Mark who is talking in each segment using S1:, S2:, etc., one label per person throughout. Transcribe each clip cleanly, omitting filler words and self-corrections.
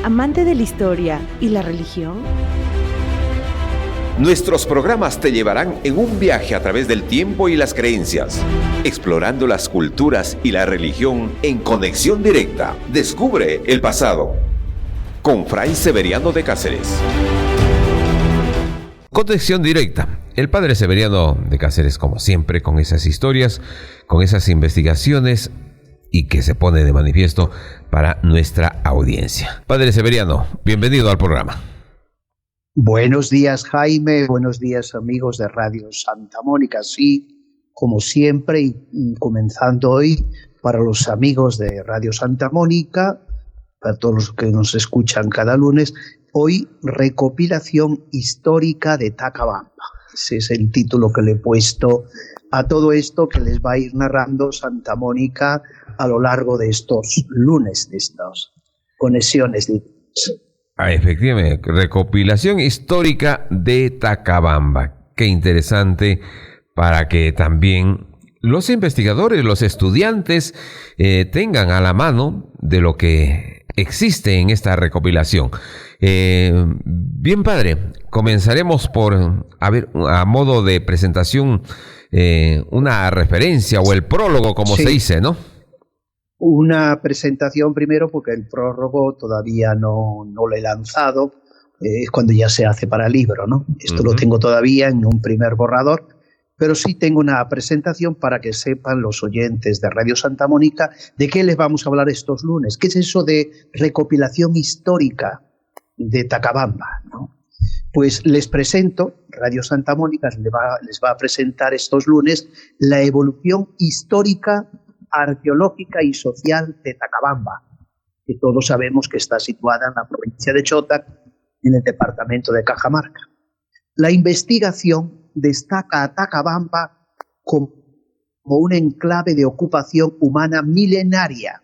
S1: amante de la historia y la religión?
S2: Nuestros programas te llevarán en un viaje a través del tiempo y las creencias, explorando las culturas y la religión en conexión directa. Descubre el pasado con Fray Severiano de Cáceres.
S3: Conexión directa. El padre Severiano de Cáceres, como siempre, con esas historias, con esas investigaciones y que se pone de manifiesto para nuestra audiencia. Padre Severiano, bienvenido al programa.
S4: Buenos días, Jaime. Buenos días, amigos de Radio Santa Mónica. Sí, como siempre, y comenzando hoy, para los amigos de Radio Santa Mónica, para todos los que nos escuchan cada lunes, hoy recopilación histórica de Tacabamba. Ese es el título que le he puesto a todo esto que les va a ir narrando Santa Mónica a lo largo de estos lunes, de estas conexiones.
S3: Efectivamente, recopilación histórica de Tacabamba. Qué interesante, para que también los investigadores, los estudiantes tengan a la mano de lo que existe en esta recopilación. Bien, padre, comenzaremos por, a modo de presentación, una referencia o el prólogo, como se dice, ¿no?
S4: Una presentación primero, porque el prólogo todavía no lo he lanzado, es cuando ya se hace para libro, ¿no? Esto lo tengo todavía en un primer borrador, pero sí tengo una presentación para que sepan los oyentes de Radio Santa Mónica de qué les vamos a hablar estos lunes. ¿Qué es eso de recopilación histórica de Tacabamba, ¿no? Pues les presento, Radio Santa Mónica les va a presentar estos lunes la evolución histórica, arqueológica y social de Tacabamba, que todos sabemos que está situada en la provincia de Chota, en el departamento de Cajamarca. La investigación destaca a Tacabamba como un enclave de ocupación humana milenaria,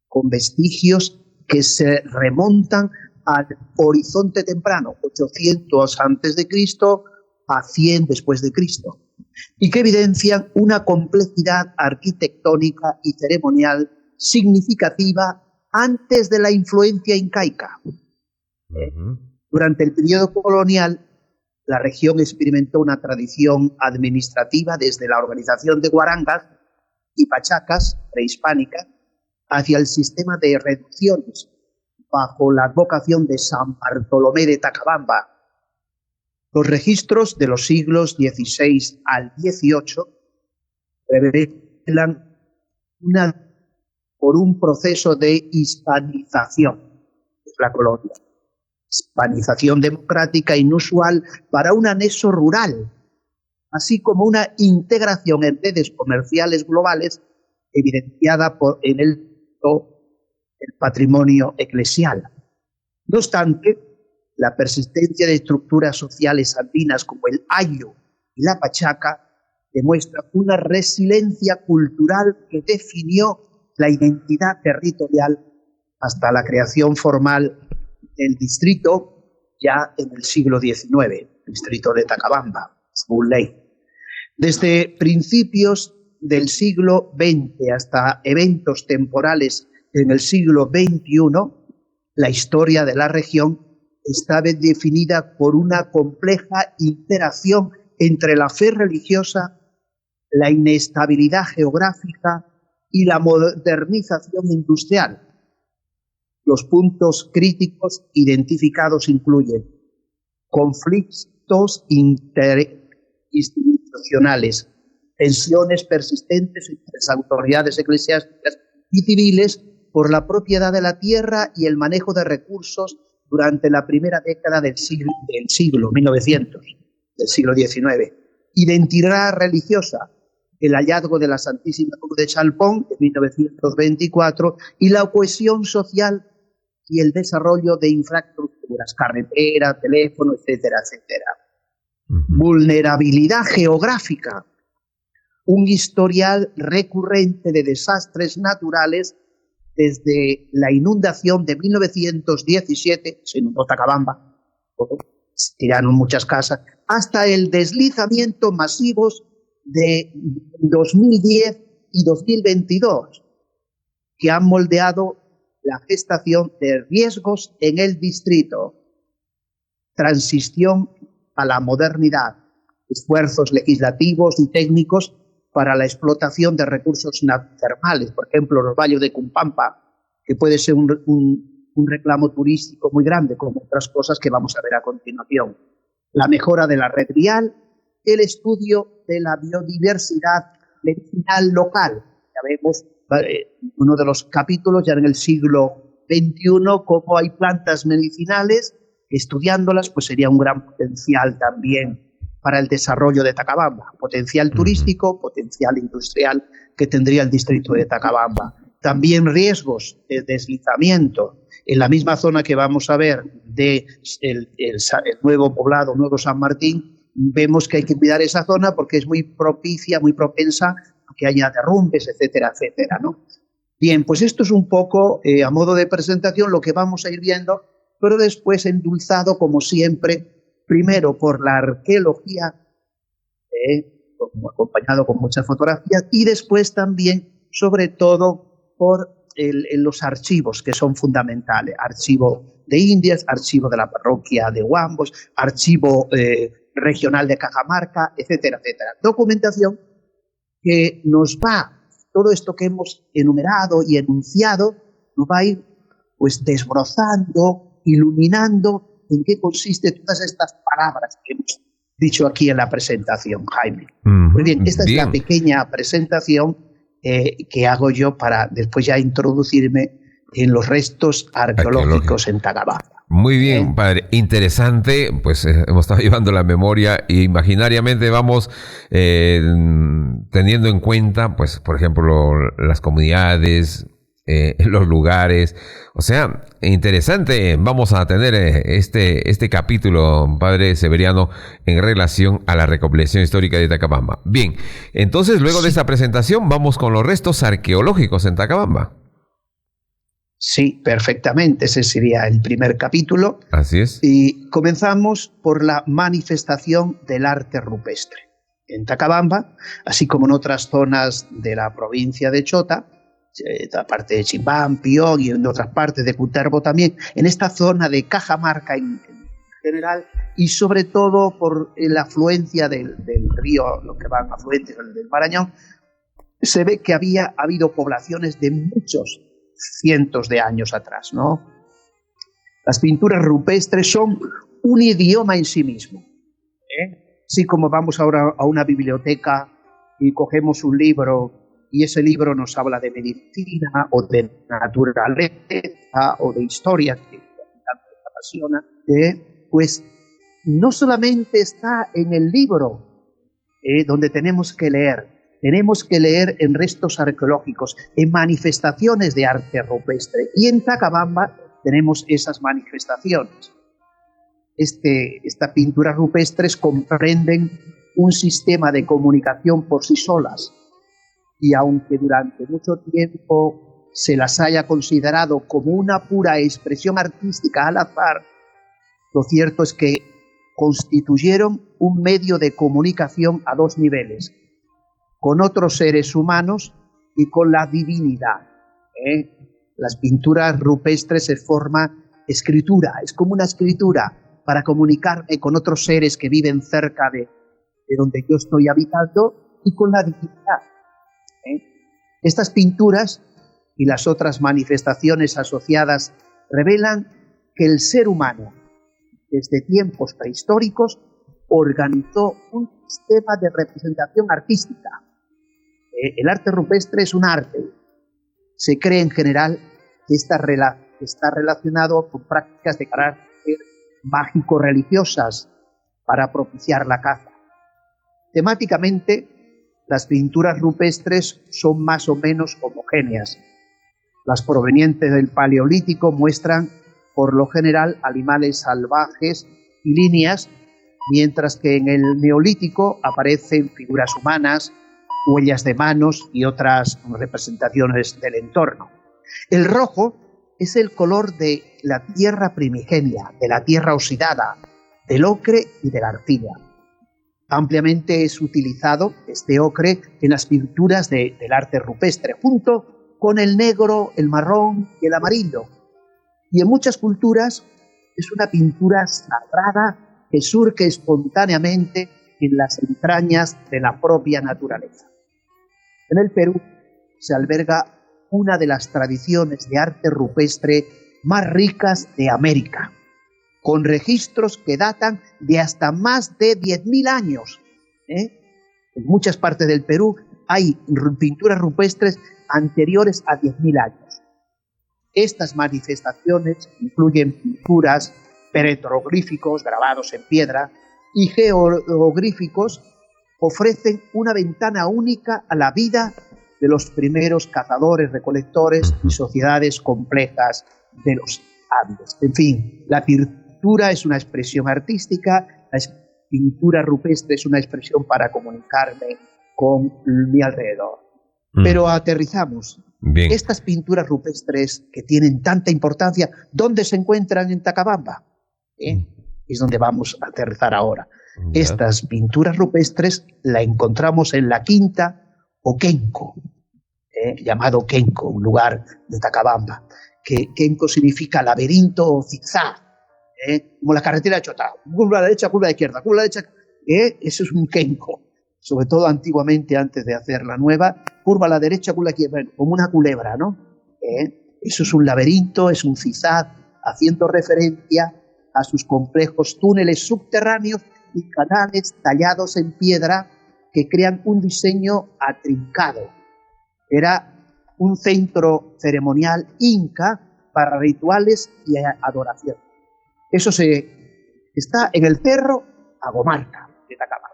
S4: con vestigios que se remontan al horizonte temprano, 800 a.C. a 100 después de Cristo, y que evidencian una complejidad arquitectónica y ceremonial significativa antes de la influencia incaica. Durante el periodo colonial, la región experimentó una tradición administrativa desde la organización de guarangas y pachacas prehispánicas hacia el sistema de reducciones bajo la advocación de San Bartolomé de Tacabamba. Los registros de los siglos XVI al XVIII revelan por un proceso de hispanización de la colonia. Hispanización democrática inusual para un anexo rural, así como una integración en redes comerciales globales evidenciada en el patrimonio eclesial. No obstante, la persistencia de estructuras sociales andinas como el ayo y la pachaca demuestra una resiliencia cultural que definió la identidad territorial hasta la creación formal del distrito ya en el siglo XIX, distrito de Tacabamba, según ley. Desde principios del siglo XX hasta eventos temporales en el siglo XXI, la historia de la región está definida por una compleja interacción entre la fe religiosa, la inestabilidad geográfica y la modernización industrial. Los puntos críticos identificados incluyen conflictos interinstitucionales, tensiones persistentes entre las autoridades eclesiásticas y civiles por la propiedad de la tierra y el manejo de recursos durante la primera década del siglo 1900, del siglo XIX. Identidad religiosa, el hallazgo de la Santísima Cruz de Chalpón en 1924 y la cohesión social y el desarrollo de infraestructuras, carretera, teléfono, etcétera, etcétera. Vulnerabilidad geográfica, un historial recurrente de desastres naturales desde la inundación de 1917, se inundó Tacabamba, se tiraron muchas casas, hasta el deslizamiento masivos de 2010 y 2022, que han moldeado la gestación de riesgos en el distrito, transición a la modernidad, esfuerzos legislativos y técnicos para la explotación de recursos termales, por ejemplo, los valles de Cumpampa, que puede ser un reclamo turístico muy grande, como otras cosas que vamos a ver a continuación. La mejora de la red vial, el estudio de la biodiversidad medicinal local. Ya vemos uno de los capítulos, ya en el siglo XXI, cómo hay plantas medicinales, estudiándolas, pues sería un gran potencial también para el desarrollo de Tacabamba. Potencial turístico, potencial industrial que tendría el distrito de Tacabamba. También riesgos de deslizamiento. En la misma zona que vamos a ver de el nuevo poblado, Nuevo San Martín, vemos que hay que cuidar esa zona porque es muy propicia, muy propensa a que haya derrumbes, etcétera, etcétera, ¿no? Bien, pues esto es un poco, a modo de presentación, lo que vamos a ir viendo, pero después endulzado, como siempre, primero por la arqueología, acompañado con muchas fotografías, y después también, sobre todo, por los archivos, que son fundamentales. Archivo de Indias, archivo de la parroquia de Huambos, archivo regional de Cajamarca, etcétera, etcétera. Documentación que nos va, todo esto que hemos enumerado y enunciado, nos va a ir pues desbrozando, iluminando en qué consiste todas estas palabras que hemos dicho aquí en la presentación, Jaime. Muy bien, esta es la pequeña presentación que hago yo para después ya introducirme en los restos arqueológicos en Tacabamba.
S3: Muy bien, padre. Interesante. Pues hemos estado llevando la memoria e imaginariamente vamos teniendo en cuenta, pues, por ejemplo, las comunidades, los lugares. O sea, interesante. Vamos a tener este capítulo, padre Severiano, en relación a la recopilación histórica de Tacabamba. Bien, entonces luego de esta presentación vamos con los restos arqueológicos en Tacabamba.
S4: Sí, perfectamente. Ese sería el primer capítulo.
S3: Así es. Y
S4: comenzamos por la manifestación del arte rupestre. En Tacabamba, así como en otras zonas de la provincia de Chota, la parte de Chimbán, Pión y en otras partes de Cutervo también, en esta zona de Cajamarca en general, y sobre todo por la afluencia del río, lo que van afluentes del Marañón, se ve que había habido poblaciones de muchos cientos de años atrás, ¿no? Las pinturas rupestres son un idioma en sí mismo. Así como vamos ahora a una biblioteca y cogemos un libro y ese libro nos habla de medicina o de naturaleza o de historia, que tanto me apasiona, pues no solamente está en el libro donde tenemos que leer en restos arqueológicos, en manifestaciones de arte rupestre. Y en Tacabamba tenemos esas manifestaciones. Estas pinturas rupestres comprenden un sistema de comunicación por sí solas. Y aunque durante mucho tiempo se las haya considerado como una pura expresión artística al azar, lo cierto es que constituyeron un medio de comunicación a dos niveles, con otros seres humanos y con la divinidad. Las pinturas rupestres se forma escritura, es como una escritura para comunicarme con otros seres que viven cerca de donde yo estoy habitando y con la divinidad. Estas pinturas y las otras manifestaciones asociadas revelan que el ser humano, desde tiempos prehistóricos, organizó un sistema de representación artística. El arte rupestre es un arte. Se cree en general que está relacionado con prácticas de carácter mágico-religiosas para propiciar la caza. Temáticamente, las pinturas rupestres son más o menos homogéneas. Las provenientes del Paleolítico muestran, por lo general, animales salvajes y líneas, mientras que en el Neolítico aparecen figuras humanas, huellas de manos y otras representaciones del entorno. El rojo es el color de la tierra primigenia, de la tierra oxidada, del ocre y de la arcilla. Ampliamente es utilizado este ocre en las pinturas del arte rupestre, junto con el negro, el marrón y el amarillo. Y en muchas culturas es una pintura sagrada que surge espontáneamente en las entrañas de la propia naturaleza. En el Perú se alberga una de las tradiciones de arte rupestre más ricas de América, con registros que datan de hasta más de 10.000 años. En muchas partes del Perú hay pinturas rupestres anteriores a 10.000 años. Estas manifestaciones incluyen pinturas, petroglíficos grabados en piedra y geoglíficos. Ofrecen una ventana única a la vida de los primeros cazadores, recolectores y sociedades complejas de los Andes. En fin, la pintura es una expresión artística, la pintura rupestre es una expresión para comunicarme con mi alrededor. Pero aterrizamos.
S3: Bien.
S4: Estas pinturas rupestres que tienen tanta importancia, ¿dónde se encuentran en Tacabamba? Es donde vamos a aterrizar ahora. Ya. Estas pinturas rupestres la encontramos en la quinta Oquenco, llamado Quenco, un lugar de Tacabamba. Que Quenco significa laberinto o zigzag, como la carretera de Chota, curva a la derecha, curva a la izquierda, curva a la derecha, eso es un Quenco. Sobre todo antiguamente, antes de hacer la nueva, curva a la derecha, curva a la izquierda, como una culebra, ¿no? Eso es un laberinto, es un zigzag, haciendo referencia a sus complejos túneles subterráneos y canales tallados en piedra que crean un diseño atrincado. Era un centro ceremonial inca para rituales y adoración. Eso está en el cerro Agomarca de Tacabamba.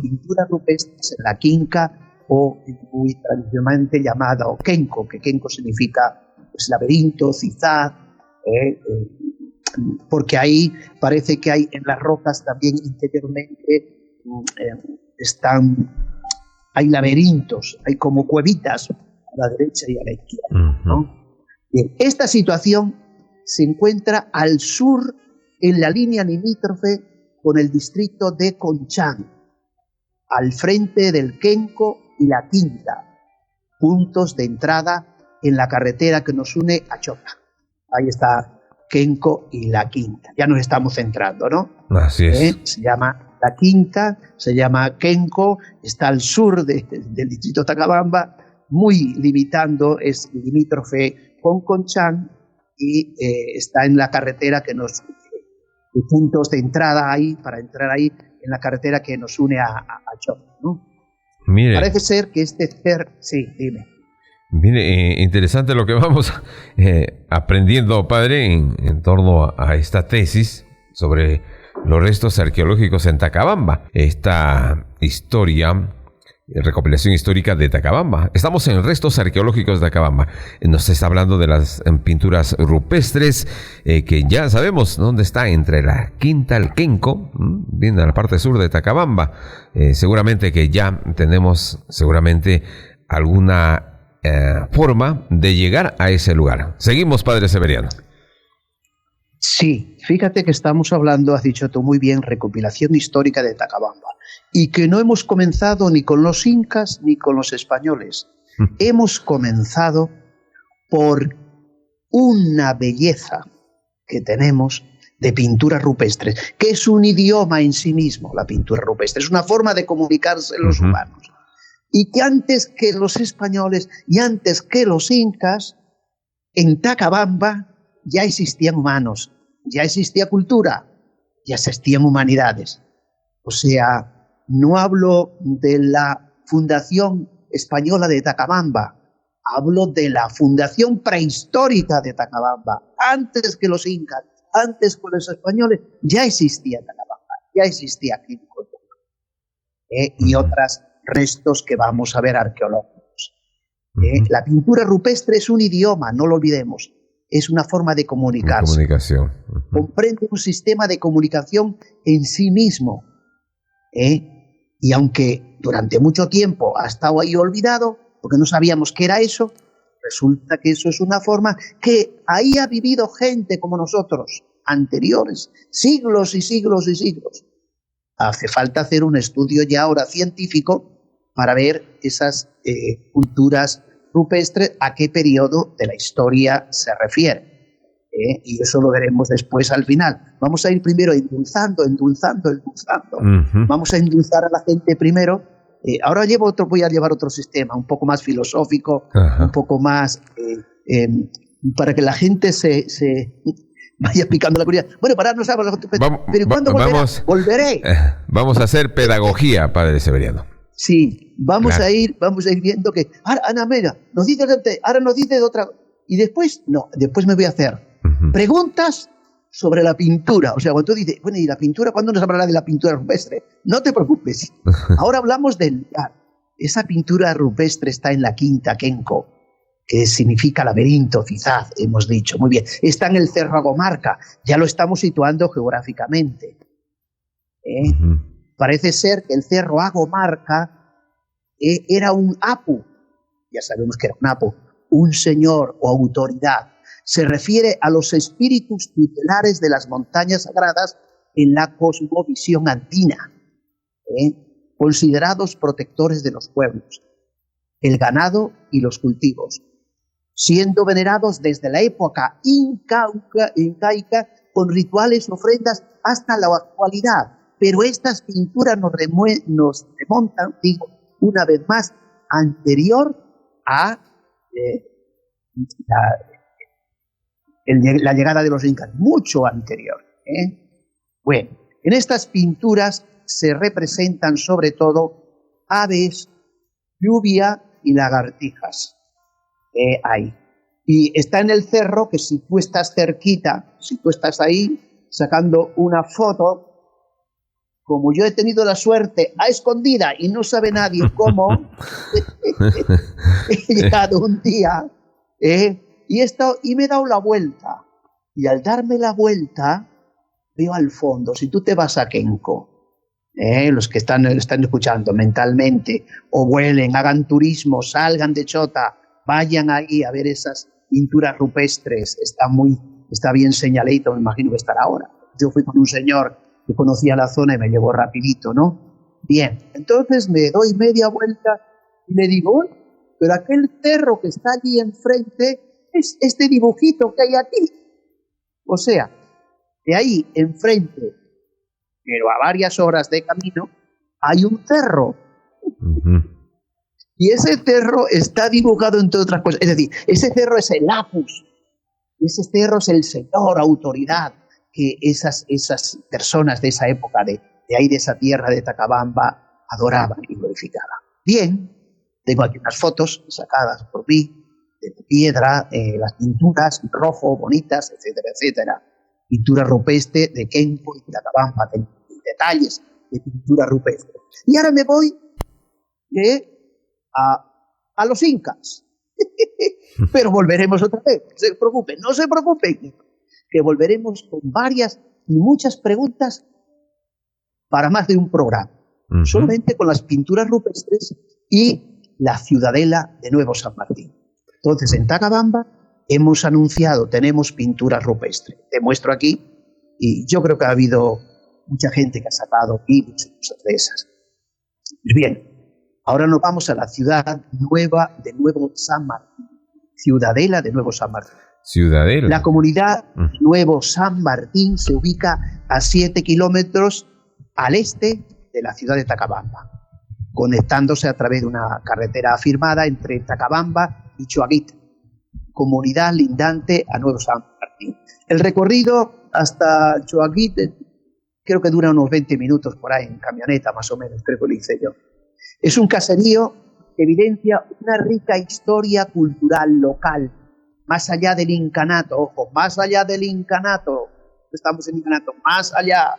S4: Pinturas rupestres en la quinca, o muy tradicionalmente llamada Oquenco, que Quenco significa pues, laberinto, zigzag, porque ahí parece que hay en las rocas también interiormente hay laberintos, hay como cuevitas a la derecha y a la izquierda, ¿no? Bien, esta situación se encuentra al sur, en la línea limítrofe con el distrito de Conchán, al frente del Quenco y la Quinta, puntos de entrada en la carretera que nos une a Chota. Ahí está Quenco y la Quinta. Ya nos estamos centrando, ¿no?
S3: Así es.
S4: Se llama la Quinta, se llama Quenco, está al sur del distrito de Tacabamba, muy limitando, es limítrofe con Conchán y está en la carretera que nos puntos de entrada ahí, para entrar ahí, en la carretera que nos une a Chota, ¿no?
S3: Mire.
S4: Parece ser que sí, dime.
S3: Mire, interesante lo que vamos aprendiendo, padre, en torno a esta tesis sobre los restos arqueológicos en Tacabamba. Esta historia, recopilación histórica de Tacabamba. Estamos en restos arqueológicos de Tacabamba. Nos está hablando de las pinturas rupestres, que ya sabemos dónde está, entre la Quinta, el Quenco, bien a la parte sur de Tacabamba. Seguramente que ya tenemos alguna forma de llegar a ese lugar. Seguimos, padre Severiano.
S4: Sí, fíjate que estamos hablando, has dicho tú muy bien, recopilación histórica de Tacabamba, y que no hemos comenzado ni con los incas ni con los españoles. Hemos comenzado por una belleza que tenemos de pinturas rupestres, que es un idioma en sí mismo. La pintura rupestre es una forma de comunicarse los humanos, y que antes que los españoles y antes que los incas, en Tacabamba ya existían humanos, ya existía cultura, ya existían humanidades. O sea, no hablo de la fundación española de Tacabamba, hablo de la fundación prehistórica de Tacabamba. Antes que los incas, antes que los españoles, ya existía Tacabamba, ya existía Quenco, y otros restos que vamos a ver arqueológicos. La pintura rupestre es un idioma, no lo olvidemos. Es una forma de comunicarse.
S3: Comunicación.
S4: Comprende un sistema de comunicación en sí mismo. Y aunque durante mucho tiempo ha estado ahí olvidado, porque no sabíamos qué era eso, resulta que eso es una forma que ahí ha vivido gente como nosotros, anteriores, siglos y siglos y siglos. Hace falta hacer un estudio ya ahora científico para ver esas culturas rupestres a qué periodo de la historia se refiere. Y eso lo veremos después al final. Vamos a ir primero endulzando. Vamos a endulzar a la gente primero. Ahora voy a llevar otro sistema, un poco más filosófico, un poco más para que la gente se vaya picando la curiosidad. Bueno, para no saber, pero ¿cuándo volveré?
S3: Vamos a hacer pedagogía, padre Severiano.
S4: Sí, vamos a ir viendo que Ana, mira, ahora nos dice de otra, y después me voy a hacer preguntas sobre la pintura. O sea, cuando tú dices, bueno, ¿y la pintura? ¿Cuándo nos hablará de la pintura rupestre? No te preocupes. Ahora hablamos del lugar. Esa pintura rupestre está en la Quinta Kenco, que significa laberinto, Fizaz, hemos dicho. Muy bien. Está en el Cerro Agomarca. Ya lo estamos situando geográficamente. Parece ser que el Cerro Agomarca era un apu. Ya sabemos que era un apu. Un señor o autoridad. Se refiere a los espíritus tutelares de las montañas sagradas en la cosmovisión andina, considerados protectores de los pueblos, el ganado y los cultivos, siendo venerados desde la época incaica con rituales y ofrendas hasta la actualidad. Pero estas pinturas nos remontan, una vez más, anterior a la llegada de los incas, mucho anterior. Bueno, en estas pinturas se representan sobre todo aves, lluvia y lagartijas. Ahí. Y está en el cerro que si tú estás cerquita, si tú estás ahí sacando una foto, como yo he tenido la suerte a escondida y no sabe nadie cómo, he llegado un día, y me he dado la vuelta. Y al darme la vuelta, veo al fondo, si tú te vas a Kenco, los que están escuchando mentalmente, o vuelen, hagan turismo, salgan de Chota, vayan ahí a ver esas pinturas rupestres, está bien señaladito, me imagino que estará ahora. Yo fui con un señor que conocía la zona y me llevó rapidito, ¿no? Bien, entonces me doy media vuelta y le digo, pero aquel cerro que está allí enfrente es este dibujito que hay aquí. O sea, de ahí enfrente, pero a varias horas de camino, hay un cerro. Y ese cerro está dibujado entre otras cosas. Es decir, ese cerro es el Apus. Ese cerro es el señor, autoridad, que esas personas de esa época, de ahí de esa tierra de Tacabamba, adoraban y glorificaban. Bien, tengo aquí unas fotos sacadas por mí, de piedra, las pinturas, rojo, bonitas, etcétera, etcétera. Pintura rupestre de Kenco y Tacabamba, detalles de pintura rupestre. Y ahora me voy a los incas. Pero volveremos otra vez, no se preocupen, que volveremos con varias y muchas preguntas para más de un programa. Solamente con las pinturas rupestres y la ciudadela de Nuevo San Martín. Entonces, en Tacabamba hemos anunciado, tenemos pinturas rupestres. Te muestro aquí, y yo creo que ha habido mucha gente que ha sacado libros y cosas de esas. Pues bien, ahora nos vamos a la ciudad nueva de Nuevo San Martín. Ciudadela de Nuevo San Martín.
S3: Ciudadela.
S4: La comunidad Nuevo San Martín se ubica a 7 kilómetros al este de la ciudad de Tacabamba, conectándose a través de una carretera afirmada entre Tacabamba y Choaguita, comunidad lindante a Nuevo San Martín. El recorrido hasta Choaguita creo que dura unos 20 minutos por ahí en camioneta, más o menos, creo que lo hice yo. Es un caserío que evidencia una rica historia cultural local, más allá del incanato, ojo, más allá del incanato, estamos en incanato, más allá,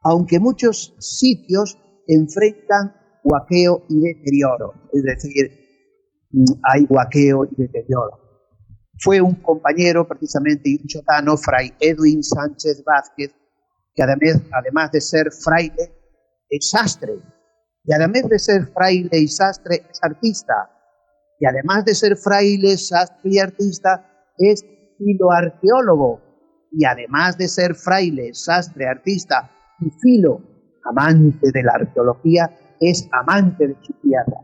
S4: aunque muchos sitios enfrentan huaqueo y deterioro, es decir, hay huaqueo y deterioro. Fue un compañero precisamente y un chotano, Fray Edwin Sánchez Vázquez, que además de ser fraile, es sastre, y además de ser fraile y sastre, es artista, y además de ser fraile, sastre y artista, es filoarqueólogo, y además de ser fraile, sastre, artista y filo, amante de la arqueología, es amante de su tierra.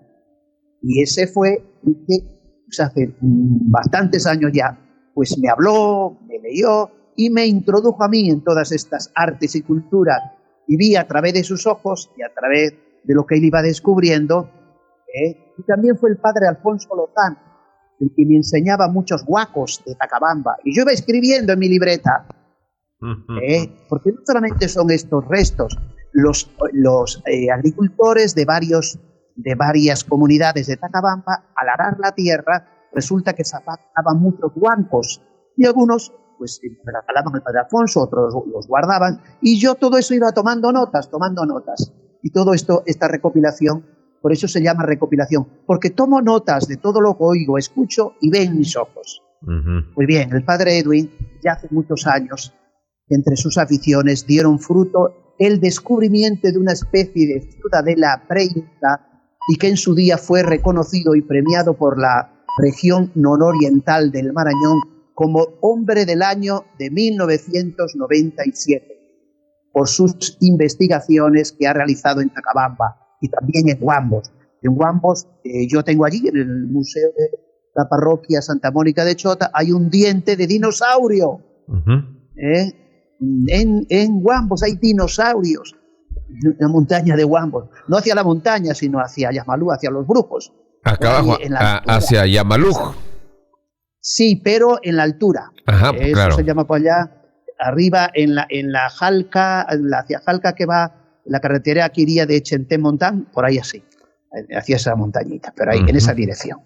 S4: Y ese fue el que pues hace bastantes años ya, pues me habló, me leyó y me introdujo a mí en todas estas artes y culturas, y vi a través de sus ojos y a través de lo que él iba descubriendo. Y también fue el padre Alfonso Lozano, el que me enseñaba muchos huacos de Tacabamba, y yo iba escribiendo en mi libreta, porque no solamente son estos restos, los agricultores de varias comunidades de Tacabamba, al arar la tierra, resulta que sacaban muchos huancos, y algunos pues regalaban al padre Alfonso, otros los guardaban, y yo todo eso iba tomando notas, y todo esto, esta recopilación, por eso se llama recopilación, porque tomo notas de todo lo que oigo, escucho y ven mis ojos. Muy bien, el padre Edwin, ya hace muchos años, entre sus aficiones dieron fruto el descubrimiento de una especie de ciudadela preinca, y que en su día fue reconocido y premiado por la región nororiental del Marañón como hombre del año de 1997, por sus investigaciones que ha realizado en Tacabamba y también en Huambos. En Huambos, yo tengo allí, en el Museo de la Parroquia Santa Mónica de Chota, hay un diente de dinosaurio. En Huambos hay dinosaurios. La montaña de Huambos. No hacia la montaña, sino hacia Yamalú, hacia los brujos.
S3: Acá abajo, hacia Yamalú.
S4: Sí, pero en la altura.
S3: Ajá,
S4: eso
S3: claro.
S4: Se llama por allá, arriba en la Jalca, hacia Jalca, que va la carretera que iría de Chenté-Montán, por ahí así, hacia esa montañita, pero ahí, en esa dirección.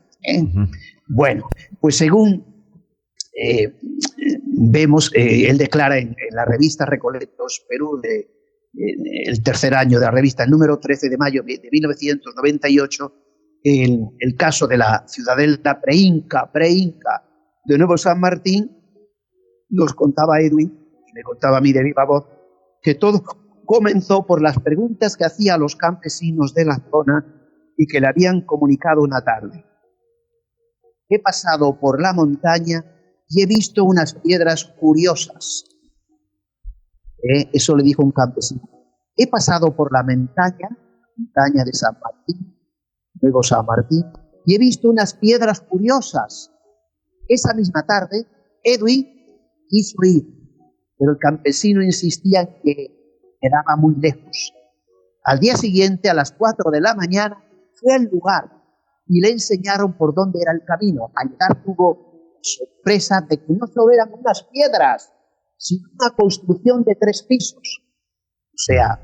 S4: Bueno, pues según vemos, él declara en la revista Recoletos Perú, el tercer año de la revista, el número 13 de mayo de 1998, el caso de la ciudadela preinca de Nuevo San Martín. Nos contaba Edwin, y me contaba a mí de viva voz, que todo comenzó por las preguntas que hacía a los campesinos de la zona y que le habían comunicado una tarde. He pasado por la montaña y he visto unas piedras curiosas. Eso le dijo un campesino. He pasado por la montaña de San Martín, luego San Martín, y he visto unas piedras curiosas. Esa misma tarde, Edwin quiso ir, pero el campesino insistía en que quedaba muy lejos. Al día siguiente, a las 4 de la mañana, fue al lugar y le enseñaron por dónde era el camino. Al llegar tuvo sorpresa de que no solo eran unas piedras, sino una construcción de 3 pisos. O sea,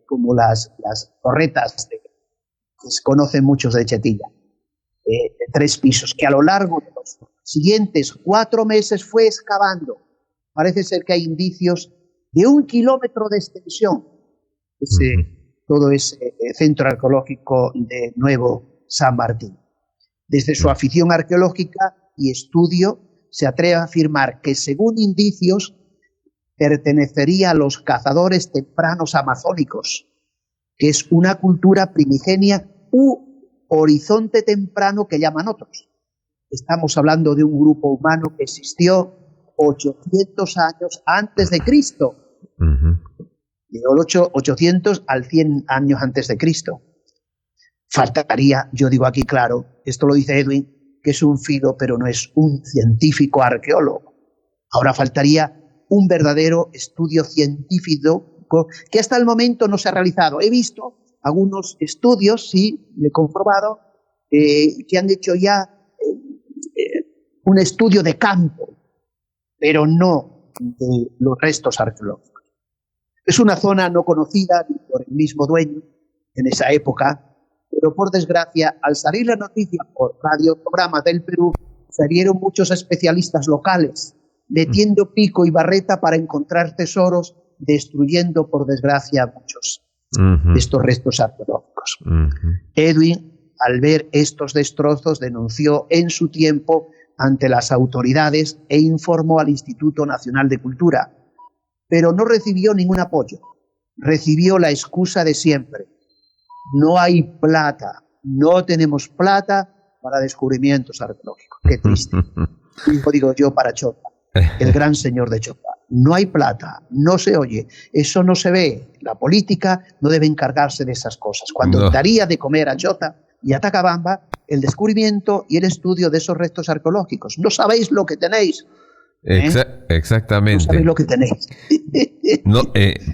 S4: como las torretas que se conocen muchos de Chetilla, de 3 pisos, que a lo largo de los siguientes 4 meses fue excavando. Parece ser que hay indicios de 1 kilómetro de extensión, todo ese centro arqueológico de Nuevo San Martín. Desde su afición arqueológica y estudio, se atreve a afirmar que, según indicios, pertenecería a los cazadores tempranos amazónicos, que es una cultura primigenia u horizonte temprano que llaman otros. Estamos hablando de un grupo humano que existió 800 años antes de Cristo. De 800 al 100 años antes de Cristo. Faltaría, yo digo aquí claro, esto lo dice Edwin, que es un filo, pero no es un científico arqueólogo. Ahora faltaría un verdadero estudio científico que hasta el momento no se ha realizado. He visto algunos estudios, sí, le he comprobado, que han hecho ya un estudio de campo, pero no de los restos arqueológicos. Es una zona no conocida ni por el mismo dueño en esa época, pero por desgracia, al salir la noticia por radioprogramas del Perú, salieron muchos especialistas locales, metiendo pico y barreta para encontrar tesoros, destruyendo, por desgracia, muchos de estos restos arqueológicos. Edwin, al ver estos destrozos, denunció en su tiempo ante las autoridades e informó al Instituto Nacional de Cultura, pero no recibió ningún apoyo. Recibió la excusa de siempre. No hay plata, no tenemos plata para descubrimientos arqueológicos. Qué triste. Digo yo para Chota, el gran señor de Chota. No hay plata, no se oye, eso no se ve. La política no debe encargarse de esas cosas. Cuando daría de comer a Chota y a Tacabamba, el descubrimiento y el estudio de esos restos arqueológicos. No sabéis lo que tenéis.
S3: Exactamente.
S4: No sabéis lo que tenéis.
S3: No,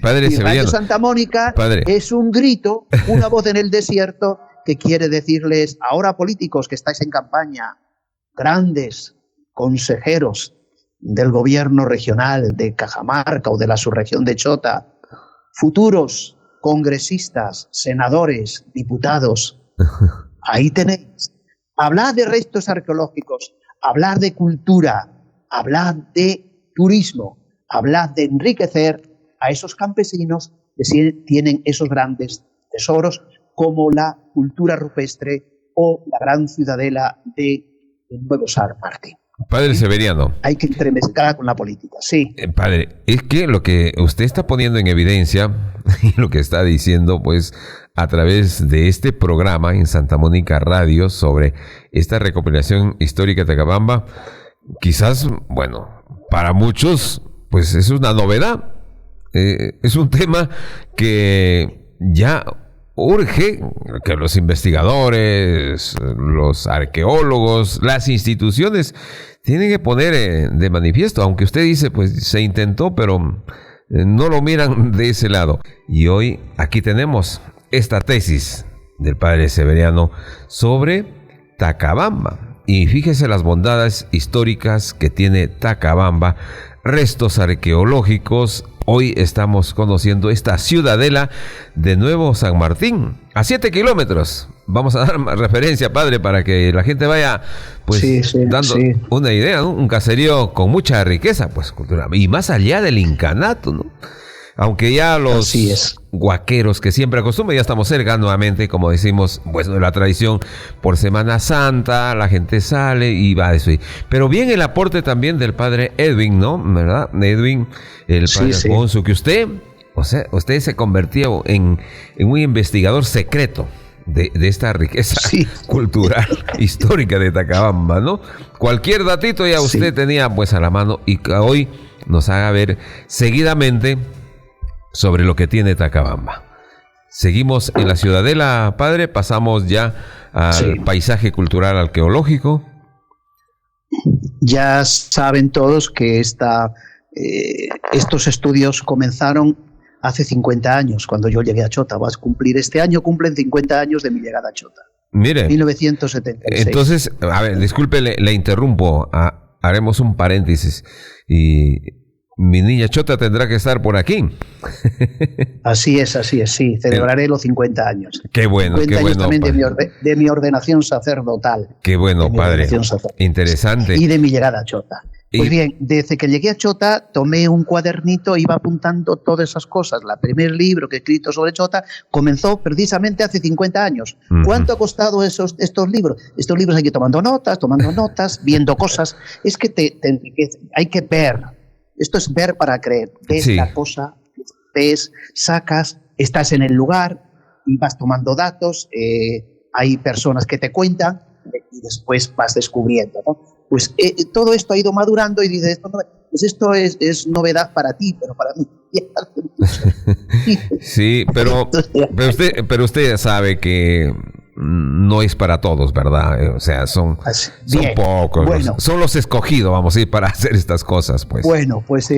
S3: padre
S4: y
S3: Severiano,
S4: Radio Santa Mónica es un grito, una voz en el desierto que quiere decirles, ahora políticos que estáis en campaña, grandes consejeros del gobierno regional de Cajamarca o de la subregión de Chota, futuros congresistas, senadores, diputados, ahí tenéis. Hablad de restos arqueológicos, hablad de cultura, hablad de turismo, hablad de enriquecer a esos campesinos que tienen esos grandes tesoros como la cultura rupestre o la gran ciudadela de Nuevo San Martín.
S3: Padre Severiano.
S4: Hay que entremezclar con la política, sí.
S3: Padre, es que lo que usted está poniendo en evidencia y lo que está diciendo, pues, a través de este programa en Santa Mónica Radio sobre esta recopilación histórica de Tacabamba, quizás, bueno, para muchos, pues es una novedad. Es un tema que ya urge que los investigadores, los arqueólogos, las instituciones tienen que poner de manifiesto, aunque usted dice, pues se intentó, pero no lo miran de ese lado. Y hoy aquí tenemos esta tesis del padre Severiano sobre Tacabamba. Y fíjese las bondades históricas que tiene Tacabamba, restos arqueológicos. Hoy estamos conociendo esta ciudadela de Nuevo San Martín, a 7 kilómetros. Vamos a dar más referencia, padre, para que la gente vaya pues dando una idea, ¿no? Un caserío con mucha riqueza, pues, cultural. Y más allá del incanato, ¿no? Aunque ya los guaqueros que siempre acostumbran, ya estamos cerca nuevamente, como decimos, pues la tradición por Semana Santa, la gente sale y va a eso. Pero bien el aporte también del padre Edwin, ¿no? ¿Verdad? Edwin, el padre Alfonso, que usted se convirtió en un investigador secreto de esta riqueza cultural histórica de Tacabamba, ¿no? Cualquier datito ya usted tenía pues a la mano y que hoy nos haga ver seguidamente sobre lo que tiene Tacabamba. Seguimos en la ciudadela, padre, pasamos ya al paisaje cultural arqueológico.
S4: Ya saben todos que estos estudios comenzaron hace 50 años, cuando yo llegué a Chota. Vas a cumplir este año, cumplen 50 años de mi llegada a Chota.
S3: Mire,
S4: 1976.
S3: Entonces, a ver, disculpe, le interrumpo, haremos un paréntesis y mi niña Chota tendrá que estar por aquí.
S4: Así es, sí. Celebraré los 50 años.
S3: Qué bueno,
S4: 50
S3: qué
S4: años
S3: bueno.
S4: También de mi ordenación sacerdotal.
S3: Qué bueno, padre. Interesante.
S4: Y de mi llegada a Chota. Pues bien, desde que llegué a Chota, tomé un cuadernito, iba apuntando todas esas cosas. El primer libro que he escrito sobre Chota comenzó precisamente hace 50 años. ¿Cuánto ha costado estos libros? Estos libros hay que ir tomando notas, viendo cosas. Es que hay que ver. Esto es ver para creer. Ves la cosa, ves, sacas, estás en el lugar y vas tomando datos. Hay personas que te cuentan y después vas descubriendo, ¿no? Pues todo esto ha ido madurando y dices, esto es novedad para ti, pero para mí ya hace mucho.
S3: Sí, pero usted ya sabe que no es para todos, ¿verdad? O sea, son pocos. Bueno, son los escogidos, vamos a ir, para hacer estas cosas, pues.
S4: Bueno, pues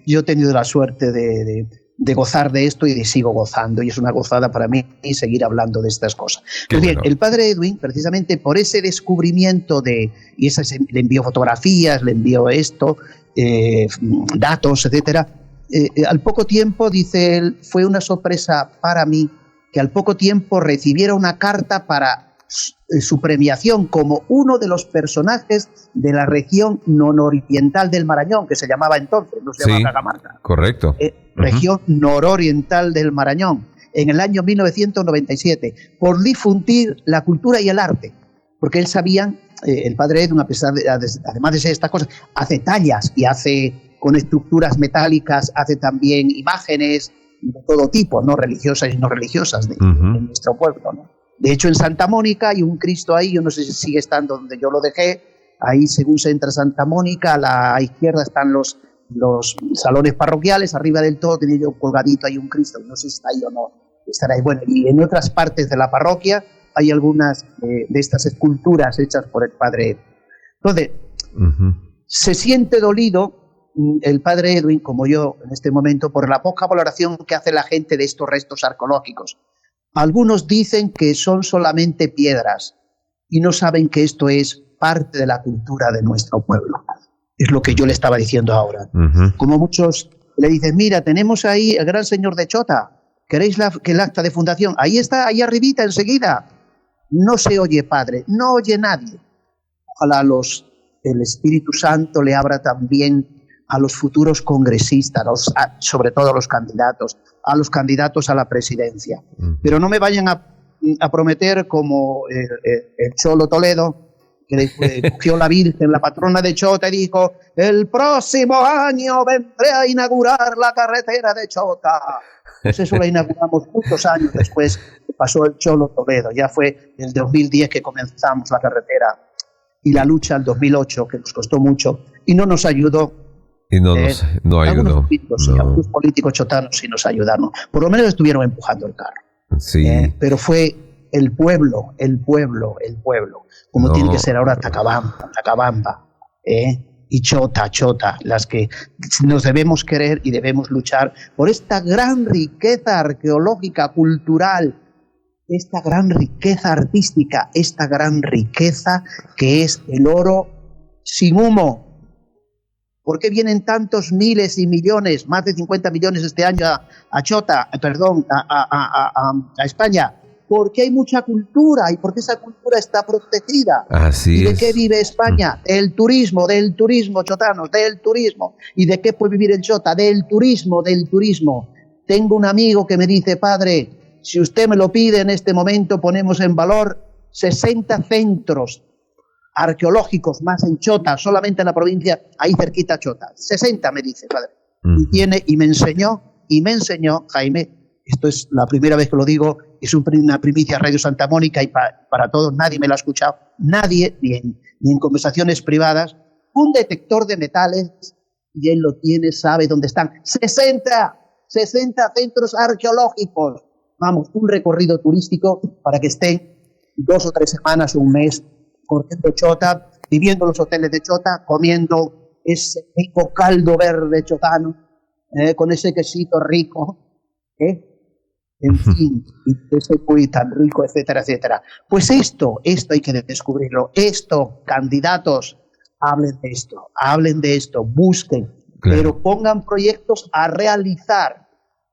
S4: yo he tenido la suerte de gozar de esto y sigo gozando, y es una gozada para mí seguir hablando de estas cosas. Pues bien, el padre Edwin, precisamente por ese descubrimiento le envió fotografías, le envió esto, datos, etcétera. Al poco tiempo, dice él, fue una sorpresa para mí que al poco tiempo recibiera una carta para su premiación como uno de los personajes de la región nororiental del Marañón, que se llamaba entonces, no se llamaba Cajamarca.
S3: Correcto.
S4: Región nororiental del Marañón, en el año 1997, por difundir la cultura y el arte, porque él sabía, el padre Edwin, además de ser estas cosas, hace tallas y hace con estructuras metálicas, hace también imágenes de todo tipo, no religiosas y no religiosas de nuestro pueblo, ¿no? De hecho, en Santa Mónica hay un Cristo ahí, yo no sé si sigue estando donde yo lo dejé, ahí según se entra a Santa Mónica, a la izquierda están los salones parroquiales, arriba del todo tenía yo colgadito ahí un Cristo, no sé si está ahí o no, estará ahí. Bueno, y en otras partes de la parroquia hay algunas de estas esculturas hechas por el padre Edwin. Entonces, se siente dolido el padre Edwin, como yo en este momento, por la poca valoración que hace la gente de estos restos arqueológicos. Algunos dicen que son solamente piedras y no saben que esto es parte de la cultura de nuestro pueblo. Es lo que yo le estaba diciendo ahora. Como muchos le dicen, mira, tenemos ahí el gran señor de Chota, ¿queréis que el acta de fundación? Ahí está, ahí arribita, enseguida. No se oye, padre, no oye nadie. Ojalá el Espíritu Santo le abra también a los futuros congresistas, sobre todo a los candidatos a la presidencia. Pero no me vayan a prometer como el Cholo Toledo, que cogió la Virgen, la patrona de Chota, y dijo, el próximo año vendré a inaugurar la carretera de Chota. Pues eso la inauguramos muchos años después que pasó el Cholo Toledo. Ya fue en el 2010 que comenzamos la carretera, y la lucha en 2008, que nos costó mucho, y no nos ayudó.
S3: Y no ayudó.
S4: Algunos políticos chotanos sí nos ayudaron. Por lo menos estuvieron empujando el carro.
S3: Sí.
S4: Pero fue el pueblo, como tiene que ser ahora Tacabamba, y Chota, las que nos debemos querer y debemos luchar por esta gran riqueza arqueológica, cultural, esta gran riqueza artística, esta gran riqueza que es el oro sin humo. ¿Por qué vienen tantos miles y millones, más de 50 millones este año a España? Porque hay mucha cultura y porque esa cultura está protegida.
S3: Así
S4: ¿Y de
S3: es.
S4: qué vive España? Del turismo, chotanos, del turismo. ¿Y de qué puede vivir el Chota? Del turismo. Tengo un amigo que me dice, padre, si usted me lo pide en este momento, ponemos en valor 60 centros arqueológicos más en Chota, solamente en la provincia, ahí cerquita Chota. 60, me dice, padre. Y me enseñó, Jaime, esto es la primera vez que lo digo, es una primicia Radio Santa Mónica y para todos, nadie me lo ha escuchado, nadie, ni en conversaciones privadas, un detector de metales, y él lo tiene, sabe dónde están. 60 centros arqueológicos. Vamos, un recorrido turístico para que estén 2 o 3 semanas o un mes corriendo Chota, viviendo en los hoteles de Chota, comiendo ese rico caldo verde chotano, con ese quesito rico, en fin, ese cuy tan rico, etcétera, etcétera. Pues esto hay que descubrirlo. Candidatos, hablen de esto, busquen, pero pongan proyectos a realizar,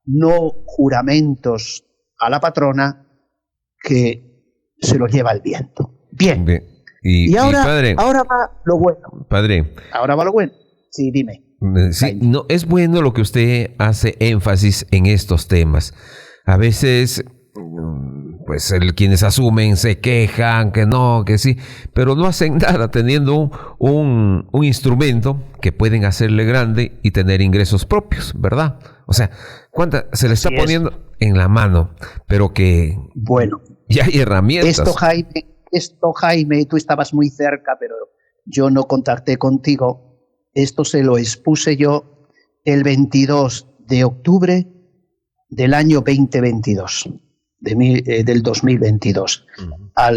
S4: no juramentos a la patrona que se los lleva el viento. Bien. Y ahora va lo bueno.
S3: Padre.
S4: Ahora va lo bueno. Sí, dime.
S3: Sí, no, es bueno lo que usted hace énfasis en estos temas. A veces, pues quienes asumen se quejan, que no, que sí, pero no hacen nada teniendo un instrumento que pueden hacerle grande y tener ingresos propios, ¿verdad? O sea, ¿cuánta se le está poniendo en la mano? Pero que ya hay herramientas.
S4: Esto, Jaime, tú estabas muy cerca, pero yo no contacté contigo. Esto se lo expuse yo el 22 de octubre del año 2022, del 2022, a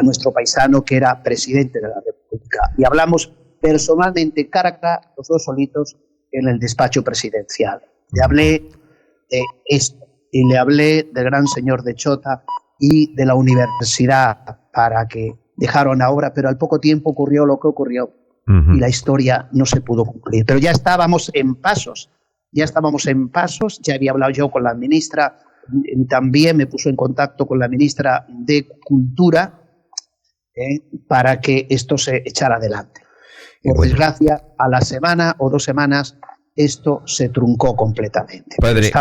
S4: nuestro paisano que era presidente de la República. Y hablamos personalmente, cara a cara, los dos solitos, en el despacho presidencial. Le hablé de esto, y le hablé del gran señor de Chota y de la universidad para que dejaron la obra, pero al poco tiempo ocurrió lo que ocurrió y la historia no se pudo cumplir. Pero ya estábamos en pasos, ya había hablado yo con la ministra, también me puso en contacto con la ministra de Cultura para que esto se echara adelante. Por desgracia, a la semana o 2 semanas, esto se truncó completamente.
S3: Padre,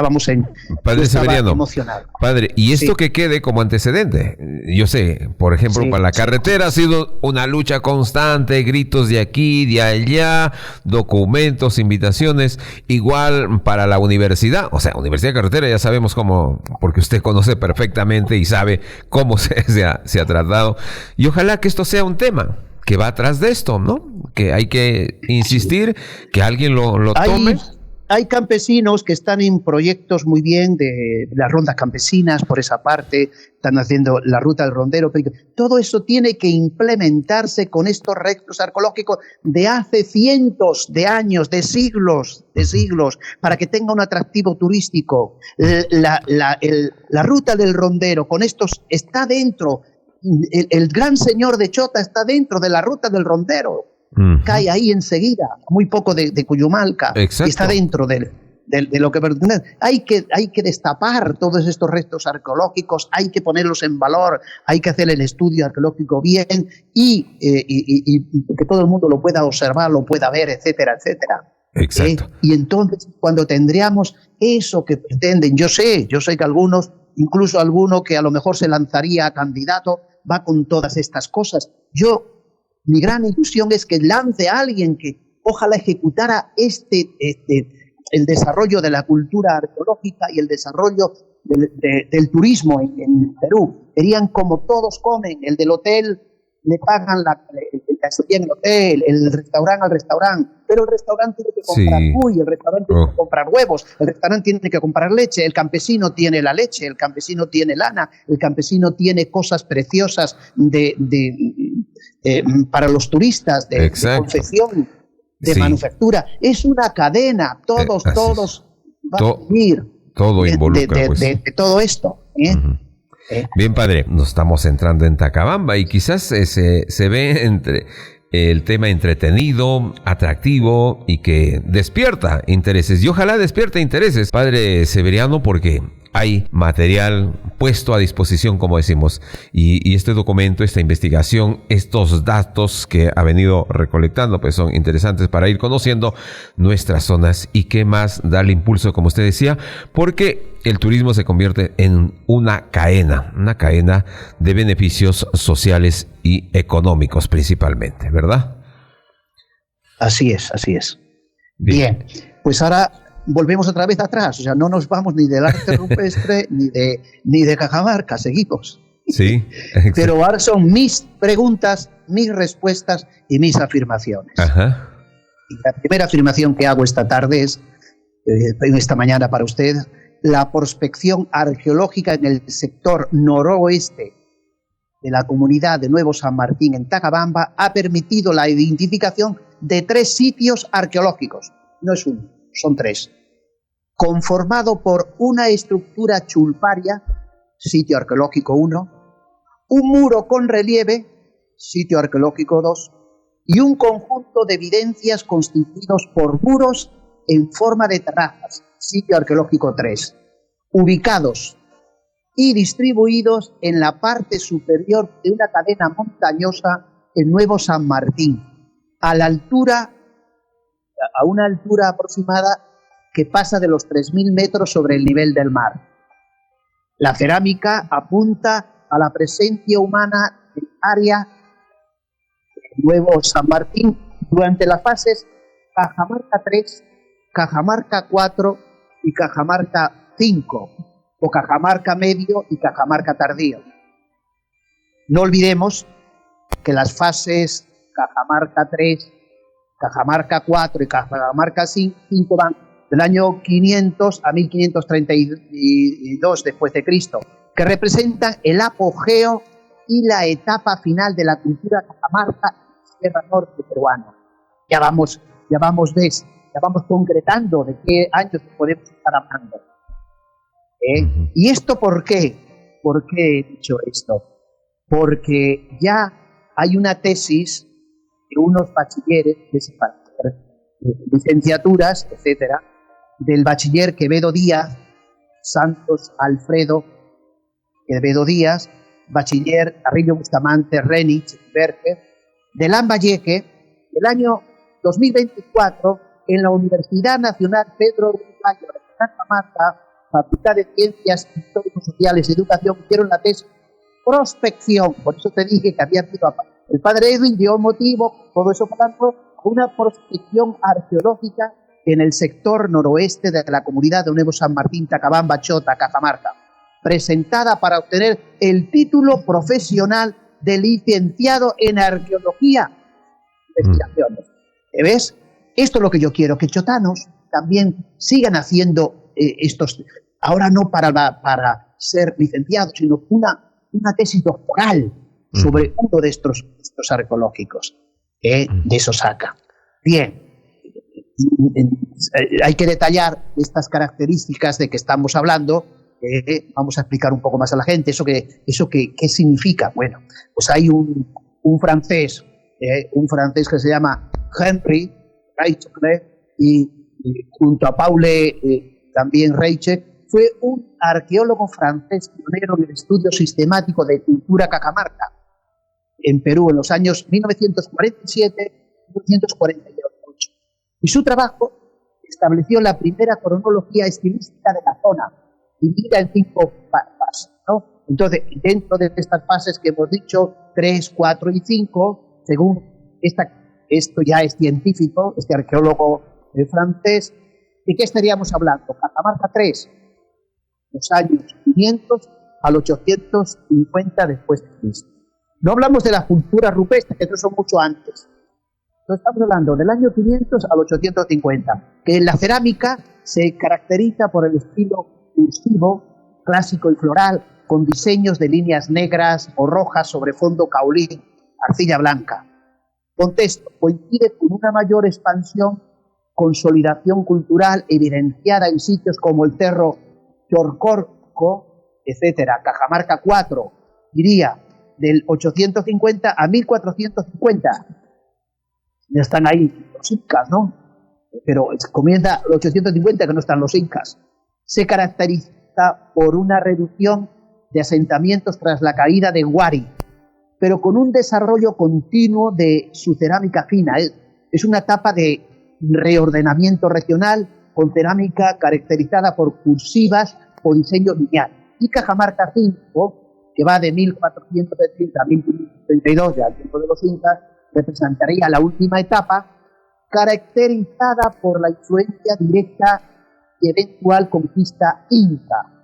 S3: Padre Severiano,
S4: emocionado.
S3: Padre, y esto que quede como antecedente. Yo sé, por ejemplo, para la carretera ha sido una lucha constante, gritos de aquí, de allá, documentos, invitaciones, igual para la universidad, o sea, Universidad de Carretera ya sabemos cómo, porque usted conoce perfectamente y sabe cómo se ha tratado, y ojalá que esto sea un tema que va atrás de esto, ¿no? Que hay que insistir, que alguien lo tome.
S4: hay campesinos que están en proyectos muy bien de las rondas campesinas por esa parte, están haciendo la ruta del rondero, pero todo eso tiene que implementarse con estos restos arqueológicos de hace cientos de años, de siglos, para que tenga un atractivo turístico. La ruta del rondero con estos está dentro, el gran señor de Chota está dentro de la ruta del rondero. Cae ahí enseguida, muy poco de Cuyumalca, y está dentro de lo que pertenece. Hay que destapar todos estos restos arqueológicos, hay que ponerlos en valor, hay que hacer el estudio arqueológico bien y que todo el mundo lo pueda observar, lo pueda ver, etcétera, etcétera.
S3: Exacto.
S4: Y entonces, cuando tendríamos eso que pretenden, yo sé que algunos, incluso alguno que a lo mejor se lanzaría a candidato, va con todas estas cosas. Mi gran ilusión es que lance a alguien que ojalá ejecutara el desarrollo de la cultura arqueológica y el desarrollo del turismo en Perú. Serían como todos comen, el del hotel le pagan el hotel, el restaurante al restaurante, pero el restaurante tiene que comprar el restaurante tiene que comprar huevos, el restaurante tiene que comprar leche, el campesino tiene la leche, el campesino tiene lana, el campesino tiene cosas preciosas para los turistas de confección, de manufactura. Es una cadena, todos van a vivir
S3: todo involucra,
S4: de todo esto.
S3: Bien, padre, nos estamos entrando en Tacabamba y quizás se ve entre el tema entretenido, atractivo y que despierta intereses. Y ojalá despierte intereses, padre Severiano, porque hay material puesto a disposición, como decimos, y este documento, esta investigación, estos datos que ha venido recolectando, pues son interesantes para ir conociendo nuestras zonas y qué más darle impulso, como usted decía, porque el turismo se convierte en una cadena de beneficios sociales y económicos principalmente, ¿verdad?
S4: Así es. Bien, pues ahora volvemos otra vez atrás, o sea, no nos vamos ni del arte rupestre ni de Cajamarca, seguimos.
S3: Sí.
S4: Pero ahora son mis preguntas, mis respuestas y mis afirmaciones.
S3: Ajá.
S4: Y la primera afirmación que hago esta tarde es, esta mañana para usted, la prospección arqueológica en el sector noroeste de la comunidad de Nuevo San Martín en Tacabamba ha permitido la identificación de 3 sitios arqueológicos. No es uno, son 3. Conformado por una estructura chulparia, sitio arqueológico 1, un muro con relieve, sitio arqueológico 2, y un conjunto de evidencias constituidos por muros en forma de terrazas, sitio arqueológico 3, ubicados y distribuidos en la parte superior de una cadena montañosa en Nuevo San Martín, a una altura aproximada que pasa de los 3.000 metros sobre el nivel del mar. La cerámica apunta a la presencia humana del área de Nuevo San Martín durante las fases Cajamarca 3, Cajamarca 4 y Cajamarca 5, o Cajamarca medio y Cajamarca tardío. No olvidemos que las fases Cajamarca 3, Cajamarca 4 y Cajamarca 5 van del año 500 a 1532 después de Cristo, que representan el apogeo y la etapa final de la cultura cajamarca y Sierra Norte peruana. Ya vamos concretando de qué años podemos estar hablando. ¿Y esto por qué? ¿Por qué he dicho esto? Porque ya hay una tesis de unos bachilleres, licenciaturas, etcétera, del bachiller Quevedo Díaz, Santos Alfredo Quevedo Díaz, bachiller Carrillo Bustamante, Renich, Berger, de Lambayeque, del año 2024, en la Universidad Nacional Pedro Uruguayo de Cajamarca, Facultad de Ciencias Histórico-Sociales y Educación, hicieron la tesis prospección. Por eso te dije que había sido el padre Edwin dio motivo, todo eso pasando, una prospección arqueológica en el sector noroeste de la comunidad de Nuevo San Martín, Tacabamba, Chota, Cajamarca, presentada para obtener el título profesional de licenciado en arqueología. Investigaciones. ¿Ves? Esto es lo que yo quiero, que chotanos también sigan haciendo estos, ahora no para ser licenciados, sino una tesis doctoral sobre uno de estos arqueológicos, de Sosaca. Bien, hay que detallar estas características de que estamos hablando. Vamos a explicar un poco más a la gente qué significa. Bueno, pues hay un francés que se llama Henri Reiche, y junto a Paule también Reiche, fue un arqueólogo francés pionero en el estudio sistemático de cultura cajamarca en Perú en los años 1947-1948. Y su trabajo estableció la primera cronología estilística de la zona, dividida en 5 fases, ¿no? Entonces, dentro de estas fases que hemos dicho, 3, 4 y 5, según esto ya es científico, este arqueólogo francés, ¿de qué estaríamos hablando? Cajamarca 3, los años 500 al 850 después de Cristo. No hablamos de la cultura rupestre, que eso son mucho antes. Entonces estamos hablando del año 500 al 850, que en la cerámica se caracteriza por el estilo cursivo, clásico y floral, con diseños de líneas negras o rojas sobre fondo caolín, arcilla blanca. Contexto, coincide con una mayor expansión, consolidación cultural evidenciada en sitios como el Cerro Chorcorco, etcétera. Cajamarca 4, diría, del 850 a 1450. Ya están ahí los incas, ¿no? Pero comienza el 850 que no están los incas. Se caracteriza por una reducción de asentamientos tras la caída de Huari, pero con un desarrollo continuo de su cerámica fina. Es una etapa de reordenamiento regional con cerámica caracterizada por cursivas o diseño lineal. Y Cajamarca 5, que va de 1470 a 1532, ya al tiempo de los incas, representaría la última etapa, caracterizada por la influencia directa y eventual conquista inca.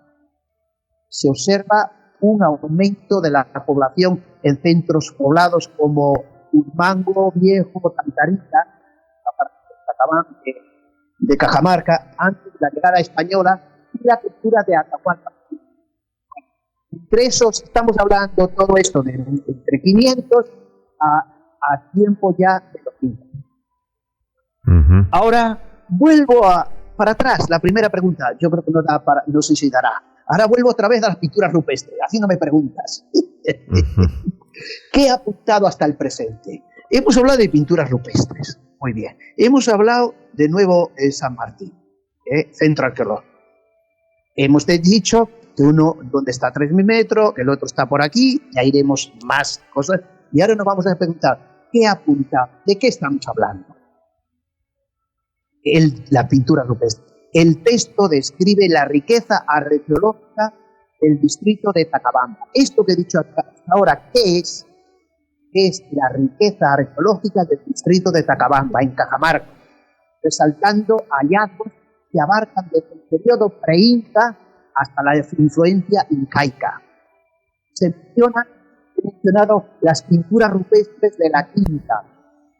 S4: Se observa un aumento de la población en centros poblados como Urmango, Viejo, Tantarita, de Cajamarca, antes de la llegada española, y la cultura de Atahualpa. Entre esos estamos hablando todo esto de entre 500 a tiempo ya de los 5. Ahora vuelvo para atrás, la primera pregunta, yo creo que no sé si dará. Ahora vuelvo otra vez a las pinturas rupestres, así no me preguntas. ¿Qué ha apuntado hasta el presente? Hemos hablado de pinturas rupestres, muy bien. Hemos hablado de nuevo San Martín, centro arqueológico. Hemos dicho que uno donde está a 3.000 metros, el otro está por aquí, ya iremos más cosas. Y ahora nos vamos a preguntar, ¿qué apunta? ¿De qué estamos hablando? La pintura rupestre. El texto describe la riqueza arqueológica del distrito de Tacabamba. Esto que he dicho hasta ahora, ¿qué es? Es la riqueza arqueológica del distrito de Tacabamba, en Cajamarca, resaltando hallazgos que abarcan desde el periodo pre-inca hasta la influencia incaica. Se he mencionado las pinturas rupestres de la Quinta,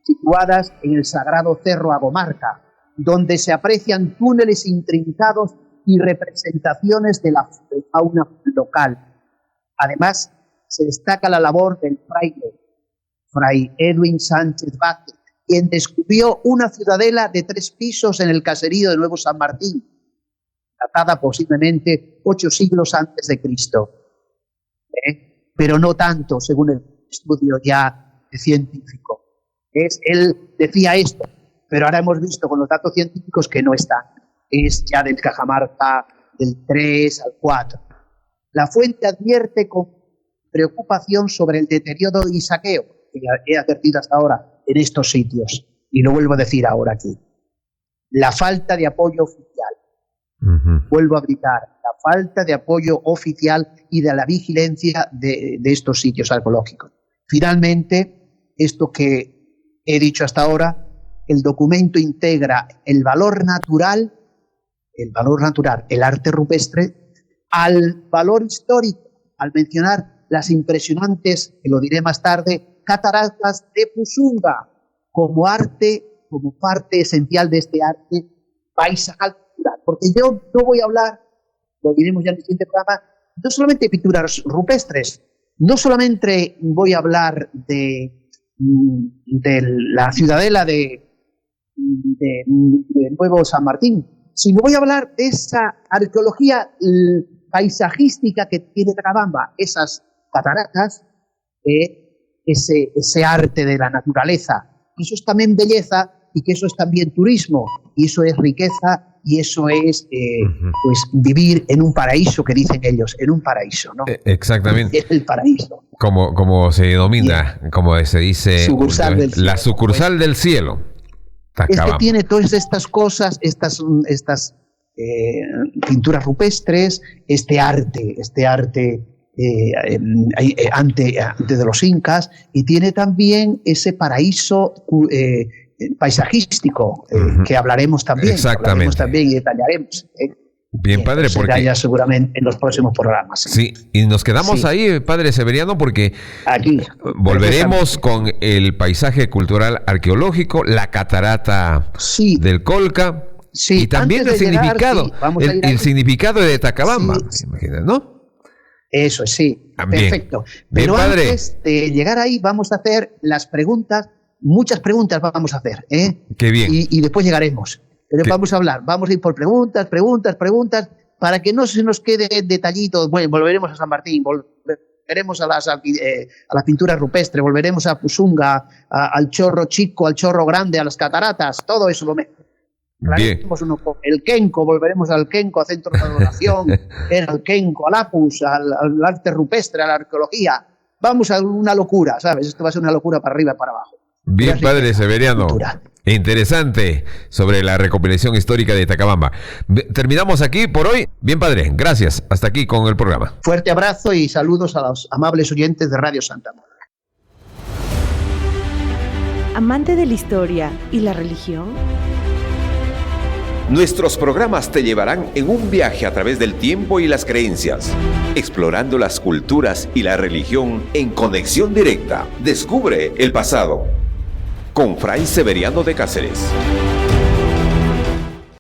S4: situadas en el sagrado Cerro Agomarca, donde se aprecian túneles intrincados y representaciones de la fauna local. Además, se destaca la labor del fraile, Fray Edwin Sánchez Vázquez, quien descubrió una ciudadela de 3 pisos en el caserío de Nuevo San Martín, datada posiblemente 8 siglos antes de Cristo. Pero no tanto, según el estudio ya científico. Él decía esto, pero ahora hemos visto con los datos científicos que no están. Es ya del Cajamarca del 3 al 4. La fuente advierte con preocupación sobre el deterioro y saqueo que he advertido hasta ahora en estos sitios. Y lo vuelvo a decir ahora aquí. La falta de apoyo oficial. Vuelvo a gritar, la falta de apoyo oficial y de la vigilancia de estos sitios arqueológicos. Finalmente, esto que he dicho hasta ahora, el documento integra el valor natural, el arte rupestre, al valor histórico, al mencionar las impresionantes, que lo diré más tarde, cataratas de Pusunga, como parte esencial de este arte paisajal cultural, porque yo no voy a hablar, lo diremos ya en el siguiente programa, no solamente de pinturas rupestres, no solamente voy a hablar de la ciudadela de Nuevo San Martín, sino voy a hablar de esa arqueología paisajística que tiene Tacabamba, esas cataratas, ese arte de la naturaleza. Eso es también belleza y que eso es también turismo y eso es riqueza y eso es pues vivir en un paraíso, que dicen ellos, en un paraíso, ¿no?
S3: Exactamente.
S4: Es el paraíso.
S3: Como se denomina, como se dice, la sucursal del cielo.
S4: Tacabamba. Tiene todas estas cosas, estas pinturas rupestres, este arte antes de los incas, y tiene también ese paraíso paisajístico que hablaremos también.
S3: Exactamente.
S4: Hablaremos también y detallaremos.
S3: Bien, padre, porque
S4: ya seguramente en los próximos programas.
S3: Sí, y nos quedamos ahí, padre Severiano, porque
S4: aquí
S3: volveremos con el paisaje cultural arqueológico, la catarata del Colca, y también el significado, el significado de Tacabamba, imagínate, ¿no?
S4: Eso, sí, perfecto.
S3: Bien,
S4: pero
S3: padre,
S4: antes de llegar ahí vamos a hacer las preguntas, muchas preguntas vamos a hacer,
S3: Qué bien.
S4: Y después llegaremos. Pero vamos a hablar, vamos a ir por preguntas, para que no se nos quede detallitos. Bueno, volveremos a San Martín, volveremos a las pinturas rupestres, volveremos a Pusunga, al Chorro Chico, al Chorro Grande, a las cataratas, todo eso lo hablaremos uno con el Kenco, volveremos al Kenco, a centros de adoración, al Kenco, al Apus, al arte rupestre, a la arqueología. Vamos a una locura, ¿sabes? Esto va a ser una locura para arriba y para abajo.
S3: Bien, padre Severiano. Interesante sobre la recopilación histórica de Tacabamba. Terminamos aquí por hoy. Bien, padre, gracias. Hasta aquí con el programa.
S4: Fuerte abrazo y saludos a los amables oyentes de Radio Santa Mónica.
S1: Amante de la historia y la religión.
S2: Nuestros programas te llevarán en un viaje a través del tiempo y las creencias, explorando las culturas y la religión en conexión directa. Descubre el pasado con Fray Severiano de Cáceres.